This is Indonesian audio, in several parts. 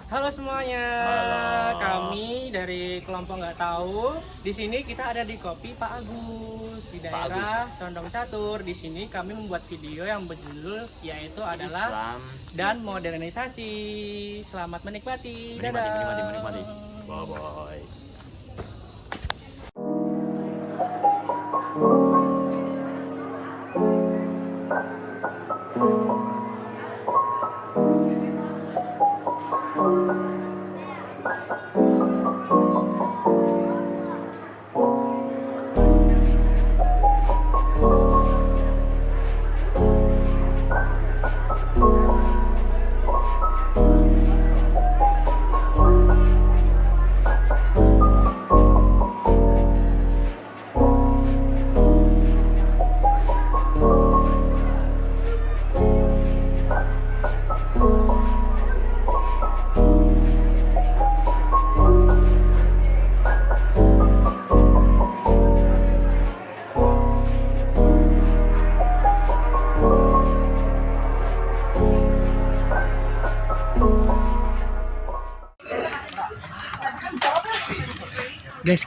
Halo semuanya, Halo. kami dari kelompok nggak tahu. Di sini kita ada di Kopi Pak Agus di daerah Condong Catur. Di sini kami membuat video yang berjudul yaitu adalah Islam dan modernisasi. Selamat menikmati. menikmati. Bye bye.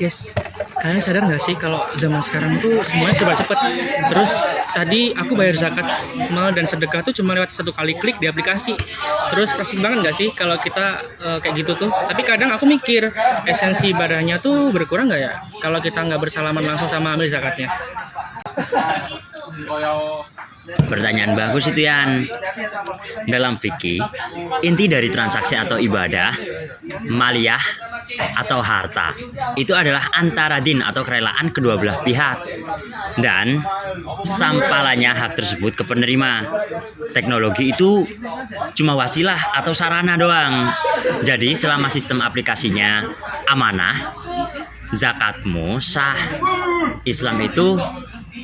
Guys, kalian sadar nggak sih kalau zaman sekarang tuh semuanya serba cepet. Terus tadi aku bayar zakat mal dan sedekah tuh cuma lewat satu kali klik di aplikasi. Terus pasti banget nggak sih kalau kita kayak gitu tuh. Tapi kadang aku mikir esensi ibadahnya tuh berkurang nggak ya kalau kita nggak bersalaman langsung sama amil zakatnya. Pertanyaan bagus itu, Yan. Dalam fikih, inti dari transaksi atau ibadah, maliyah atau harta, itu adalah antara din atau kerelaan kedua belah pihak. Dan sampalannya hak tersebut ke penerima. Teknologi itu cuma wasilah atau sarana doang. Jadi selama sistem aplikasinya amanah, zakatmu sah. Islam itu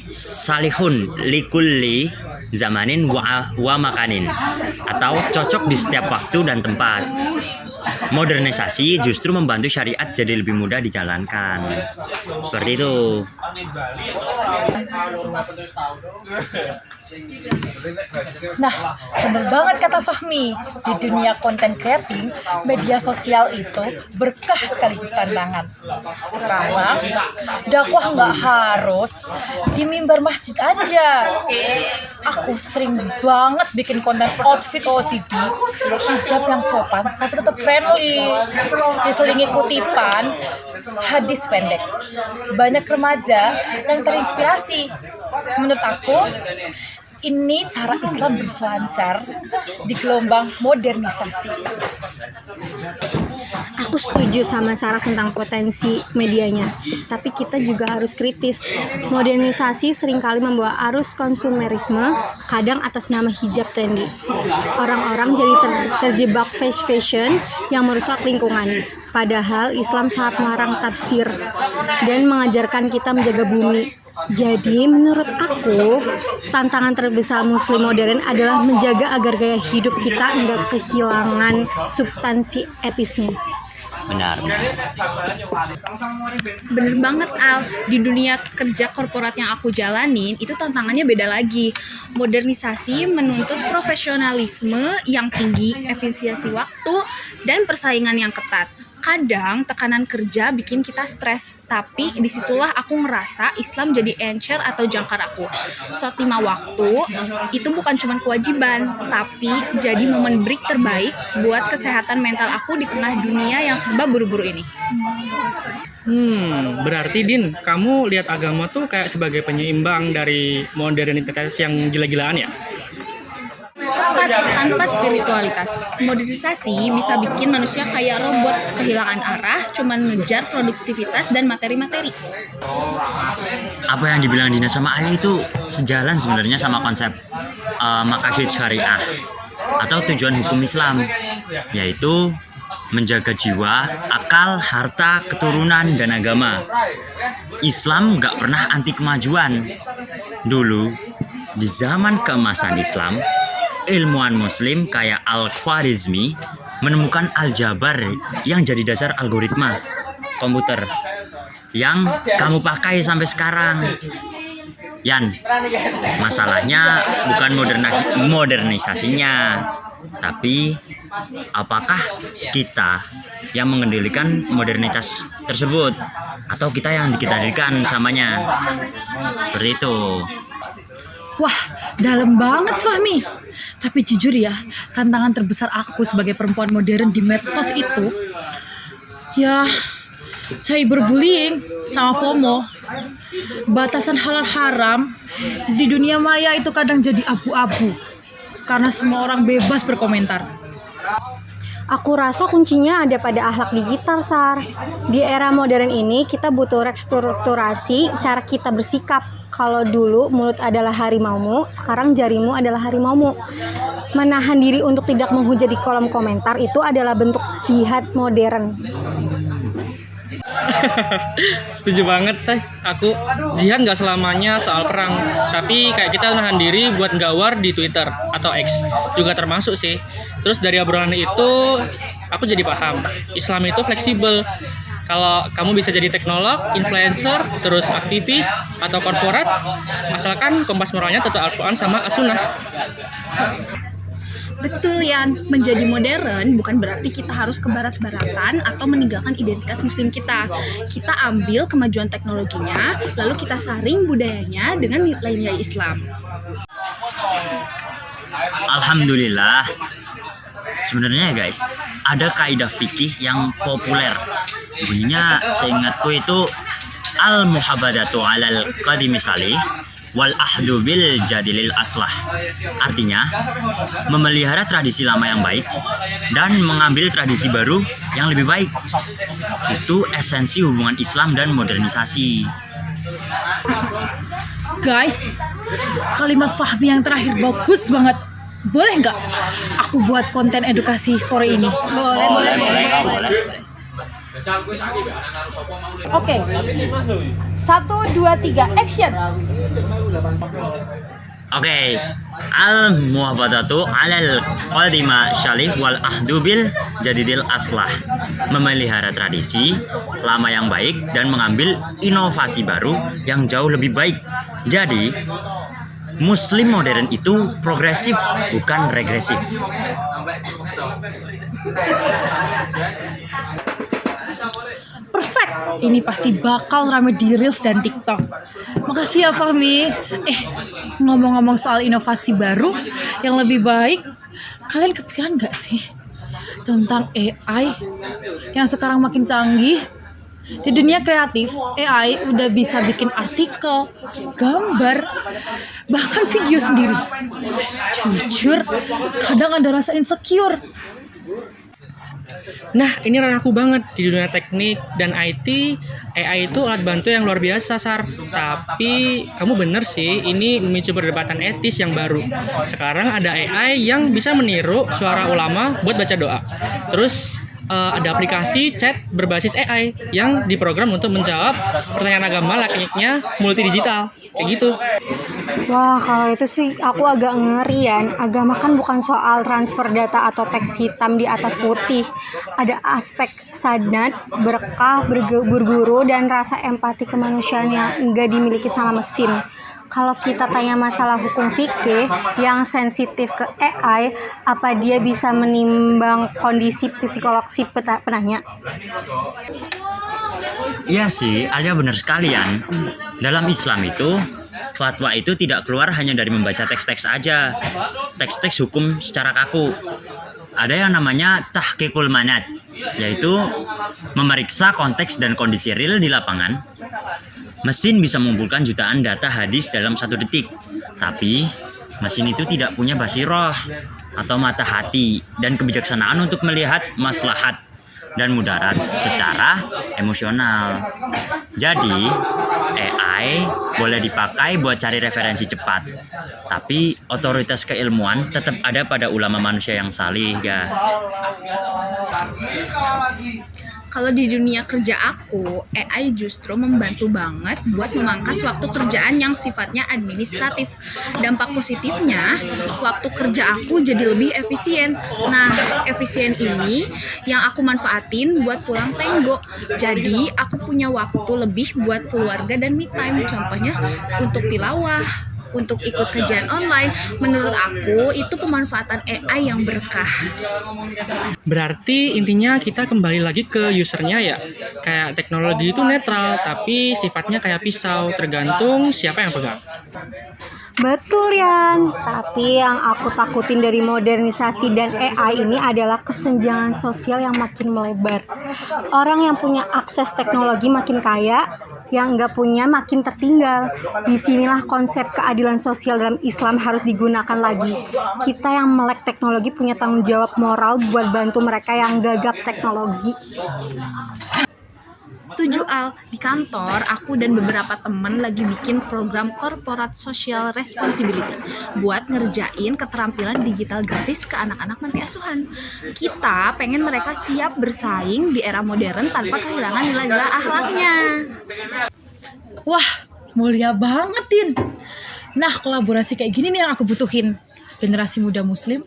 salihun likulli zamanin wa makanin, atau cocok di setiap waktu dan tempat. Modernisasi justru membantu syariat jadi lebih mudah dijalankan. Seperti itu. Nah, bener banget kata Fahmi. Di dunia konten creating, media sosial itu berkah sekaligus tantangan. Sekarang, dakwah nggak harus di mimbar masjid aja. Aku sering banget bikin konten outfit OOTD, hijab yang sopan tapi tetap friendly, diselingi kutipan hadis pendek. Banyak remaja yang terinspirasi. Menurut aku, ini cara Islam berselancar di gelombang modernisasi. Aku setuju sama Sarah tentang potensi medianya, tapi kita juga harus kritis. Modernisasi seringkali membawa arus konsumerisme, kadang atas nama hijab trendy. Orang-orang jadi terjebak fast fashion yang merusak lingkungan. Padahal Islam sangat melarang tafsir dan mengajarkan kita menjaga bumi. Jadi menurut aku, tantangan terbesar muslim modern adalah menjaga agar gaya hidup kita enggak kehilangan substansi etisnya. Benar. Bener banget, Al. Di dunia kerja korporat yang aku jalanin, itu tantangannya beda lagi. Modernisasi menuntut profesionalisme yang tinggi, efisiensi waktu, dan persaingan yang ketat. Kadang tekanan kerja bikin kita stres, tapi disitulah aku ngerasa Islam jadi anchor atau jangkar aku. Sholat 5 waktu itu bukan cuma kewajiban, tapi jadi momen break terbaik buat kesehatan mental aku di tengah dunia yang serba buru-buru ini. Berarti Din, kamu lihat agama tuh kayak sebagai penyeimbang dari modernitas yang gila-gilaan ya? Tanpa spiritualitas, modernisasi bisa bikin manusia kayak robot, kehilangan arah, cuman ngejar produktivitas dan materi-materi. Apa yang dibilang Dina sama Ayah itu sejalan sebenarnya sama konsep maqasid syariah atau tujuan hukum Islam, yaitu menjaga jiwa, akal, harta, keturunan, dan agama. Islam gak pernah anti kemajuan. Dulu, di zaman keemasan Islam, ilmuwan muslim kayak Al-Khwarizmi menemukan aljabar yang jadi dasar algoritma komputer yang kamu pakai sampai sekarang. Yan, masalahnya bukan modernisasinya, Tapi apakah kita yang mengendalikan modernitas tersebut atau kita yang dikendalikan samanya? Seperti itu. Wah, dalam banget Fahmi. Tapi jujur ya, tantangan terbesar aku sebagai perempuan modern di medsos itu ya cyberbullying sama FOMO. Batasan halal haram di dunia maya itu kadang jadi abu-abu karena semua orang bebas berkomentar. Aku rasa kuncinya ada pada akhlak digital, Sar. Di era modern ini kita butuh restrukturasi cara kita bersikap. Kalau dulu mulut adalah harimaumu, sekarang jarimu adalah harimaumu. Menahan diri untuk tidak menghujat di kolom komentar itu adalah bentuk jihad modern. Setuju banget, Say. Aku jihad nggak selamanya soal perang, tapi kayak kita nahan diri buat nggak war di Twitter atau X juga termasuk sih. Terus dari obrolan itu aku jadi paham Islam itu fleksibel. Kalau kamu bisa jadi teknolog, influencer, terus aktivis atau korporat, asalkan kompas moralnya tetap Al-Quran sama As-Sunnah. Betul, Yan. Menjadi modern bukan berarti kita harus ke barat-baratan atau meninggalkan identitas muslim kita. Kita ambil kemajuan teknologinya, lalu kita saring budayanya dengan nilai-nilai Islam. Alhamdulillah. Sebenarnya guys, ada kaidah fikih yang populer. Bunyinya seingatku itu al-muhabadatu 'alal qadimi salih wal ahdu bil jadilil aslah. Artinya, memelihara tradisi lama yang baik dan mengambil tradisi baru yang lebih baik. Itu esensi hubungan Islam dan modernisasi. Guys, kalimat Fahmi yang terakhir bagus banget. Boleh nggak aku buat konten edukasi sore ini? Boleh. Oke. 1, 2, 3, action. Oke. Al-muhafadzatu 'alal qadima syalih wal ahdu bil jadidil aslah. Memelihara tradisi lama yang baik dan mengambil inovasi baru yang jauh lebih baik. Jadi, Muslim modern itu progresif, bukan regresif. Perfect. Ini pasti bakal rame di Reels dan TikTok. Makasih ya Fahmi. Ngomong-ngomong soal inovasi baru yang lebih baik, kalian kepikiran nggak sih tentang AI yang sekarang makin canggih? Di dunia kreatif, AI udah bisa bikin artikel, gambar, bahkan video sendiri. Jujur, kadang ada rasa insecure. Nah, ini ranahku banget di dunia teknik dan IT. AI itu alat bantu yang luar biasa, Sar. Tapi kamu bener sih, ini memicu perdebatan etis yang baru. Sekarang ada AI yang bisa meniru suara ulama buat baca doa. Terus ada aplikasi chat berbasis AI yang diprogram untuk menjawab pertanyaan agama layaknya multidigital. Kayak gitu. Wah, kalau itu sih aku agak ngeri ya. Agama kan bukan soal transfer data atau teks hitam di atas putih. Ada aspek sanad, berkah, berguru, dan rasa empati kemanusiaan yang enggak dimiliki sama mesin. Kalau kita tanya masalah hukum fikih yang sensitif ke AI, apa dia bisa menimbang kondisi psikolog si penanya? Iya sih, Alia benar sekalian. Dalam Islam itu, fatwa itu tidak keluar hanya dari membaca teks-teks aja. Teks-teks hukum secara kaku. Ada yang namanya tahqiqul manat, yaitu memeriksa konteks dan kondisi real di lapangan. Mesin bisa mengumpulkan jutaan data hadis dalam 1 detik. Tapi, mesin itu tidak punya basiroh atau mata hati dan kebijaksanaan untuk melihat maslahat dan mudarat secara emosional. Jadi, AI boleh dipakai buat cari referensi cepat. Tapi, otoritas keilmuan tetap ada pada ulama manusia yang salih, ya. Kalau di dunia kerja aku, AI justru membantu banget buat memangkas waktu kerjaan yang sifatnya administratif. Dampak positifnya, waktu kerja aku jadi lebih efisien. Nah, efisien ini yang aku manfaatin buat pulang tenggo. Jadi, aku punya waktu lebih buat keluarga dan me time. Contohnya untuk tilawah, untuk ikut kajian online. Menurut aku itu pemanfaatan AI yang berkah. Berarti intinya kita kembali lagi ke usernya ya. Kayak teknologi itu netral, tapi sifatnya kayak pisau, tergantung siapa yang pegang. Betul, Yan. Tapi yang aku takutin dari modernisasi dan AI ini adalah kesenjangan sosial yang makin melebar. Orang yang punya akses teknologi makin kaya, yang nggak punya makin tertinggal. Disinilah konsep keadilan sosial dalam Islam harus digunakan lagi. Kita yang melek teknologi punya tanggung jawab moral buat bantu mereka yang gagap teknologi. Setuju Al, di kantor aku dan beberapa teman lagi bikin program Corporate Social Responsibility buat ngerjain keterampilan digital gratis ke anak-anak panti asuhan. Kita pengen mereka siap bersaing di era modern tanpa kehilangan nilai-nilai akhlaknya. Wah, mulia banget, Tin. Nah, kolaborasi kayak gini nih yang aku butuhin. Generasi muda muslim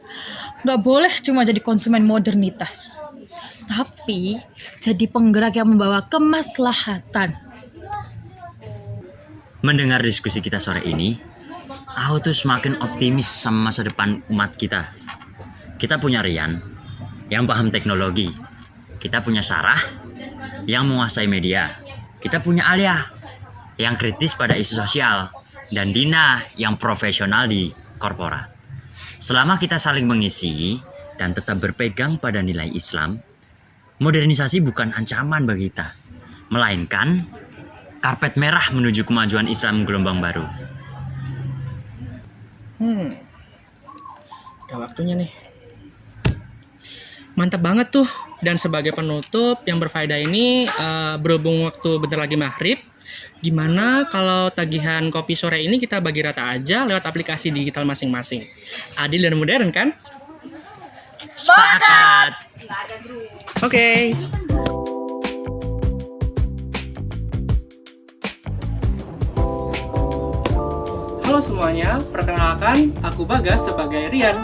nggak boleh cuma jadi konsumen modernitas, tapi jadi penggerak yang membawa kemaslahatan. Mendengar diskusi kita sore ini, aku tuh semakin optimis sama masa depan umat kita. Kita punya Rian yang paham teknologi. Kita punya Sarah yang menguasai media. Kita punya Alia yang kritis pada isu sosial. Dan Dina yang profesional di korporat. Selama kita saling mengisi dan tetap berpegang pada nilai Islam, modernisasi bukan ancaman bagi kita, melainkan karpet merah menuju kemajuan Islam gelombang baru. Udah waktunya nih. Mantap banget tuh. Dan sebagai penutup yang berfaedah ini, berhubung waktu bentar lagi maghrib, gimana kalau tagihan kopi sore ini kita bagi rata aja lewat aplikasi digital masing-masing? Adil dan modern kan? Sepakat! Oke. Halo semuanya, perkenalkan aku Bagas sebagai Rian,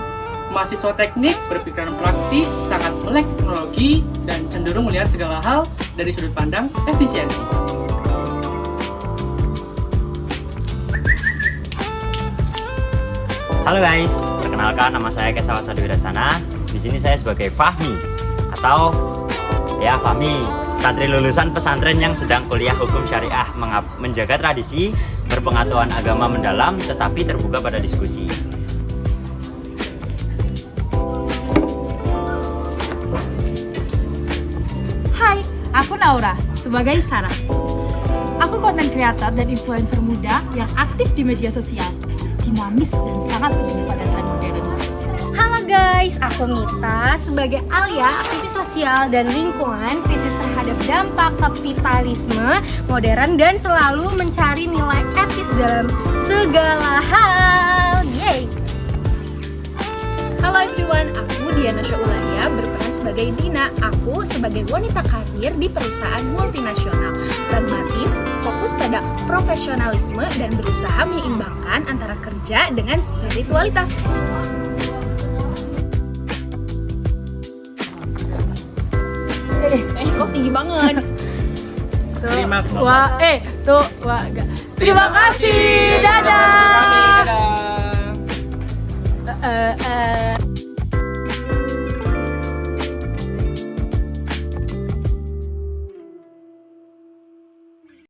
mahasiswa teknik berpikiran praktis, sangat melek teknologi, dan cenderung melihat segala hal dari sudut pandang efisiensi. Halo guys, perkenalkan nama saya Kesawa Sadu Wirasana. Di sini saya sebagai Fahmi atau ya Fahmi, santri lulusan pesantren yang sedang kuliah hukum syariah, menjaga tradisi, berpengetahuan agama mendalam, tetapi terbuka pada diskusi. Hai, aku Naura, sebagai Sarah. Aku konten kreator dan influencer muda yang aktif di media sosial, dinamis dan sangat peduli pada tren modern. Halo guys, aku Mita sebagai Alia, aktivis sosial dan lingkungan, kritis terhadap dampak kapitalisme modern dan selalu mencari nilai etis dalam segala hal. Yeay! Halo everyone, aku Diana Syaulania berperan sebagai Dina. Aku sebagai wanita karir di perusahaan multinasional, pragmatis, fokus pada profesionalisme dan berusaha menyeimbangkan antara kerja dengan spiritualitas. Kok tinggi banget? Terima Terima kasih. Dadah. Dadah.